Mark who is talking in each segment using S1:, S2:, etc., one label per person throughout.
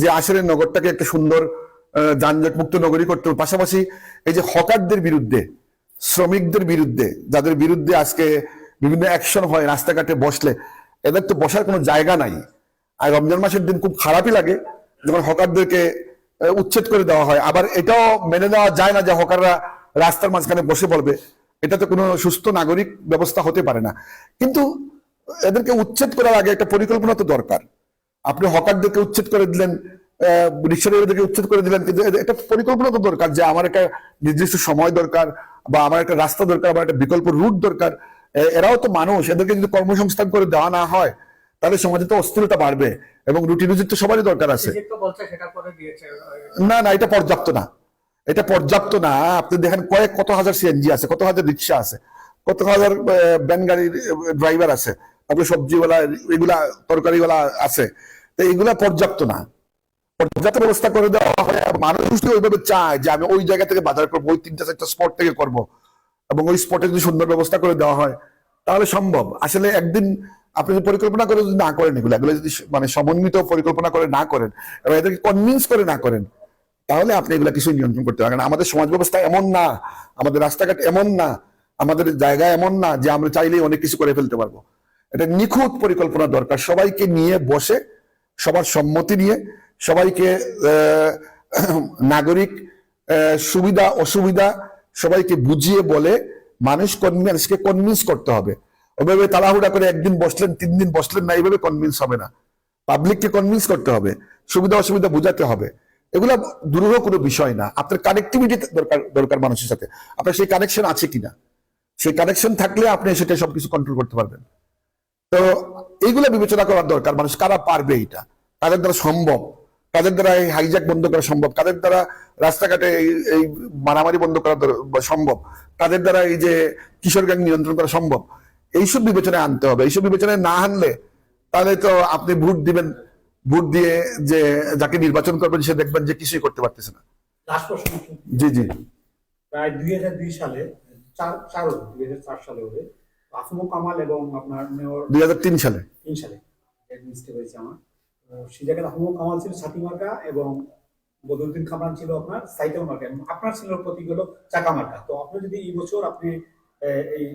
S1: যে আসলে নগরটাকে একটা সুন্দর যানজট মুক্ত নগরী করতে হবে। পাশাপাশি এই যে হকারদের বিরুদ্ধে, শ্রমিকদের বিরুদ্ধে, যাদের বিরুদ্ধে আজকে বিভিন্ন অ্যাকশন হয় রাস্তাঘাটে বসলে, এদের তো বসার কোনো জায়গা নাই। আর রমজান মাসের দিন খুব খারাপই লাগে যখন হকারদেরকে উচ্ছেদ করে দেওয়া হয়। আবার এটাও মেনে নেওয়া যায় না যে হকাররা রাস্তার মাঝখানে বসে পড়বে, এটা তো কোনো সুস্থ নাগরিক ব্যবস্থা হতে পারে না। কিন্তু এদেরকে উচ্ছেদ করার আগে একটা পরিকল্পনা তো দরকার। আপনি হকারদেরকে উচ্ছেদ করে দিলেন, রিক্সাওয়ালাদেরকে উচ্ছেদ করে দিলেন, কিন্তু একটা পরিকল্পনা তো দরকার যে আমার একটা নির্দিষ্ট সময় দরকার, বা আমার একটা রাস্তা দরকার, আমার একটা বিকল্প রুট দরকার। এরাও তো মানুষ, এদেরকে যদি কর্মসংস্থান করে দেওয়া না হয় তাহলে সমাজে তো অস্থিরতা বাড়বে, এবং রুটি রুজির তো সবারই দরকার আছে। না না, এটা পর্যাপ্ত না, এটা পর্যাপ্ত না। আপনি দেখেন কত হাজার সিএনজি আছে, কত হাজার রিক্সা আছে, কত হাজার ভ্যান গাড়ির ড্রাইভার আছে, তারপরে সবজিওয়ালা, এগুলা তরকারিওয়ালা আছে। তো এগুলা পর্যাপ্ত না। পর্যাপ্ত ব্যবস্থা করে দেওয়া হয়, মানুষ যদি ওইভাবে চায় যে আমি ওই জায়গা থেকে বাজার করবো, ওই 3-4 স্পট থেকে করব, এবং ওই স্পটে যদি সুন্দর ব্যবস্থা করে দেওয়া হয় তাহলে সম্ভব। আসলে একদিন আপনি পরিকল্পনা করে যদি না করেন, এগুলো যদি মানে সমন্বিত পরিকল্পনা করে না করেন এবং এদেরকে কনভিন্স করে না করেন, তাহলে আপনি এগুলা কিছু নিয়ন্ত্রণ করতে পারবেন। আমাদের সমাজ ব্যবস্থা এমন না, আমাদের রাস্তাঘাট এমন না, আমাদের জায়গা এমন না যে আমরা চাইলেই অনেক কিছু করে ফেলতে পারবো। এটা নিখুঁত পরিকল্পনা দরকার, সবাইকে নিয়ে বসে, সবার সম্মতি নিয়ে, সবাইকে নাগরিক সুবিধা অসুবিধা সবাইকে বুঝিয়ে বলে মানুষকে কনভিন্স করতে হবে। ওইভাবে তাড়াহুড়া করে একদিন বসলেন, 3 দিন বসলেন না, এইভাবে কনভিন্স হবে না। পাবলিককে কনভিন্স করতে হবে, সুবিধা অসুবিধা বুঝাতে হবে। এগুলা দুরূহ কোনো বিষয় না। আপনার কানেক্টিভিটি দরকার মানুষের সাথে, আপনার সেই কানেকশন আছে কিনা। সেই কানেকশন থাকলে আপনি সেটা সবকিছু কন্ট্রোল করতে পারবেন। তো এইগুলো বিবেচনা করার দরকার, মানুষ কারা পারবে, এটা কাদের দ্বারা সম্ভব, কাদের দ্বারা এই হাইজ্যাক বন্ধ করা সম্ভব, কাদের দ্বারা রাস্তাঘাটে এই মারামারি বন্ধ করা সম্ভব, কাদের দ্বারা এই যে কিশোর গ্যাং নিয়ন্ত্রণ করা সম্ভব। এইসব বিবেচনায় আনতে হবে। এইসব বিবেচনায় না আনলে তাহলে তো আপনি ভোট দিবেন, ভোট দিয়ে যে যাকে নির্বাচন করবেন সে দেখবেন যে কিছুই করতে পারতেছে না। জি জি,
S2: প্রায় 2002 সালে 2004 সালে হবে আফমো কামাল এবং আপনার মেয়র
S1: 2003 সালে
S2: 3 সালে মিস্টেক হয়েছে আমার। সেই জায়গায় আফমো কামাল ছিল ছাতি মার্কা এবং বদরুদ্দিন খামরান ছিল আপনার সাইকেল মার্কা, এবং আপনার ছিল প্রতীক হলো চাকা মার্কা। তো আপনি যদি এই বছর আপনি এই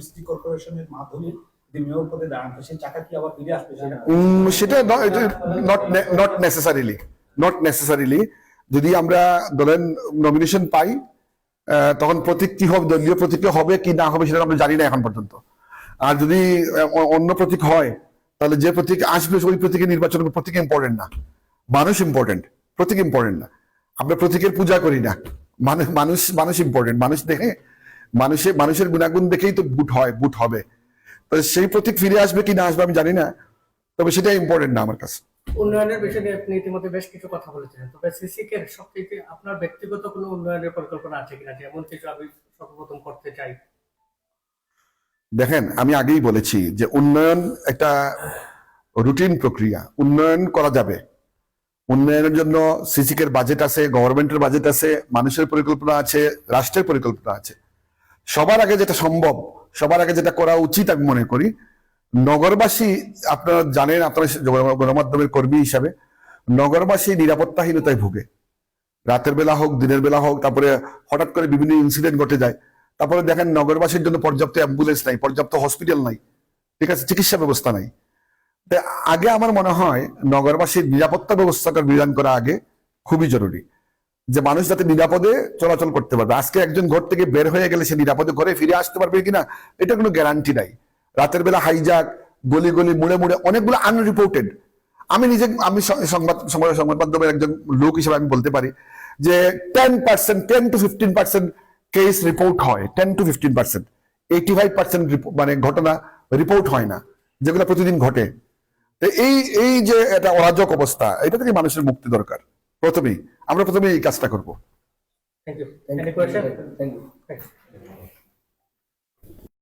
S2: সিটি কর্পোরেশনের মাধ্যমে যদি মেয়র পদে দাঁড়ান, তো সেই চাকা কি আবার ফিরে আসবে?
S1: সেটা নট নেসেসারিলি। যদি আমরা ধরেন নমিনেশন পাই, তখন প্রতীক কি হবে, দলীয় প্রতীক হবে কি না হবে সেটা আমরা জানি না এখন পর্যন্ত। আর যদি অন্য প্রতীক হয়, তাহলে যে প্রতীক আসবে ওই প্রতীকে নির্বাচন, প্রতীক ইম্পর্টেন্ট না, মানুষ ইম্পর্টেন্ট, প্রতীক ইম্পর্টেন্ট না। আমরা প্রতীকের পূজা করি না, মানুষ ইম্পর্টেন্ট। মানুষ দেখে, মানুষের গুণাগুণ দেখেই তো বুট হবে। তো সেই প্রতীক ফিরে আসবে কি না আসবে আমি জানি না, তবে সেটা ইম্পর্টেন্ট না আমার কাছে।
S3: উন্নয়নের বিষয়ে আপনি ইতিমধ্যে বেশ কিছু কথা বলেছেন, তবে সিসিকে সবথেকে আপনার ব্যক্তিগত কোনো উন্নয়নের পরিকল্পনা আছে কিনা, যে এমন কিছু আমি সর্বপ্রথম করতে চাই?
S1: দেখেন, আমি আগেই বলেছি যে উন্নয়ন একটা রুটিন প্রক্রিয়া, উন্নয়ন করা যাবে। উন্নয়নের জন্য সিসিকের বাজেট আছে, গভর্নমেন্টের বাজেট আছে, মানুষের পরিকল্পনা আছে, রাষ্ট্রের পরিকল্পনা আছে। সবার আগে যেটা সম্ভব, সবার আগে যেটা করা উচিত আমি মনে করি, নগরবাসী, আপনারা জানেন, আপনারা গণমাধ্যমের কর্মী হিসাবে, নগরবাসী নিরাপত্তাহীনতায় ভুগে। রাতের বেলা হোক, দিনের বেলা হোক, তারপরে হঠাৎ করে বিভিন্ন ইনসিডেন্ট ঘটে যায়। তারপরে দেখেন নগরবাসীর জন্য পর্যাপ্ত অ্যাম্বুলেন্স নাই, পর্যাপ্ত হসপিটাল নাই, ঠিক আছে, চিকিৎসা ব্যবস্থা নাই। আগে আমার মনে হয় নগরবাসীর নিরাপত্তা ব্যবস্থাটা বিধান করা আগে খুবই জরুরি, যে মানুষ যাতে নিরাপদে চলাচল করতে পারবে। আজকে একজন ঘর থেকে বের হয়ে গেলে সে নিরাপদে ঘরে ফিরে আসতে পারবে কিনা এটা কোনো গ্যারান্টি নাই। রাতের বেলা হাইজাক, গলি গলি মুড়ে মুড়ে অনেকগুলো আনরিপোর্টেড। আমি সংবাদ মাধ্যমের একজন লোক হিসেবে আমি বলতে পারি যে 10 to 15% কেস রিপোর্ট হয়, 10 to 15%, 85% মানে ঘটনা রিপোর্ট হয় না, যেগুলো প্রতিদিন ঘটে। এই যে একটা অরাজক অবস্থা, এটা থেকে মানুষের মুক্তি দরকার। আমরা প্রথমেই এই কাজটা করবো।
S3: Thank you.